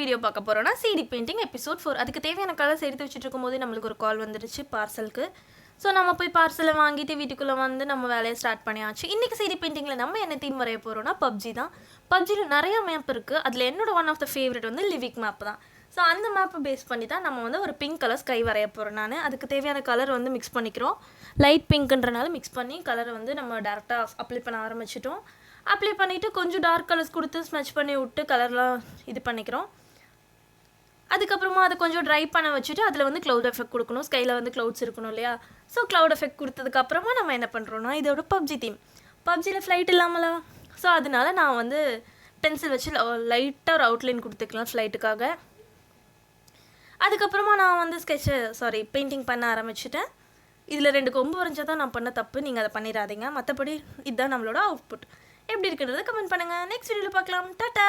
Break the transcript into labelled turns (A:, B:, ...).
A: Video பார்க்க போகிறோம்னா CD painting episode 4. அதுக்கு தேவையான கலர்ஸ் எடுத்து வச்சுட்டு இருக்கும்போது நம்மளுக்கு ஒரு கால் வந்துடுச்சு பார்சலுக்கு. ஸோ நம்ம போய் பார்சலை வாங்கிட்டு வீட்டுக்குள்ளே வந்து நம்ம வேலையை ஸ்டார்ட் பண்ணியாச்சு. இன்றைக்கி சிடி பெயிண்டிங்கில் நம்ம என்ன தீம் வரைய போகிறோம்னா பப்ஜி தான். பப்ஜியில் நிறைய மேப் இருக்குது. அதில் என்னோட ஒன் ஆஃப் த ஃபேவரட் வந்து லிவிக் மேப் தான். ஸோ அந்த மேப்பை பேஸ் பண்ணி தான் நம்ம வந்து ஒரு பிங்க் கலர் ஸ்கை வரைய போகிறோம். நான் அதுக்கு தேவையான கலர் வந்து மிக்ஸ் பண்ணிக்கிறோம். லைட் பிங்க்ன்றனால மிக்ஸ் பண்ணி கலரை வந்து நம்ம டேரெக்டாக அப்ளை பண்ண ஆரம்பிச்சிட்டோம். அப்ளை பண்ணிவிட்டு கொஞ்சம் டார்க் கலர்ஸ் கொடுத்து ஸ்மெச் பண்ணி விட்டு கலர்லாம் இது பண்ணிக்கிறோம். அதுக்கப்புறமா அதை கொஞ்சம் ட்ரை பண்ண வச்சுட்டு அதில் வந்து க்ளவுட் எஃபெக்ட் கொடுக்கணும். ஸ்கையில் வந்து க்ளவுட்ஸ் இருக்கணும் இல்லையா? ஸோ க்ளவுட் எஃபெக்ட் கொடுத்ததுக்கப்புறமா நம்ம என்ன பண்ணுறோன்னா இதோட பப்ஜி தீம். பப்ஜியில் ஃப்ளைட் இல்லாமலா? ஸோ அதனால நான் வந்து பென்சில் வச்சு லைட்டாக ஒரு அவுட்லைன் கொடுத்துக்கலாம் ஃப்ளைட்டுக்காக. அதுக்கப்புறமா நான் வந்து பெயிண்டிங் பண்ண ஆரம்பிச்சிட்டேன். இதில் 2 கொம்பு வரைஞ்சா தான் நான் பண்ண தப்பு. நீங்கள் அதை பண்ணிடாதீங்க. மற்றபடி இதுதான் நம்மளோட அவுட்புட். எப்படி இருக்கிறது கமெண்ட் பண்ணுங்கள். நெக்ஸ்ட் வீடியோவில் பார்க்கலாம். டாட்டா.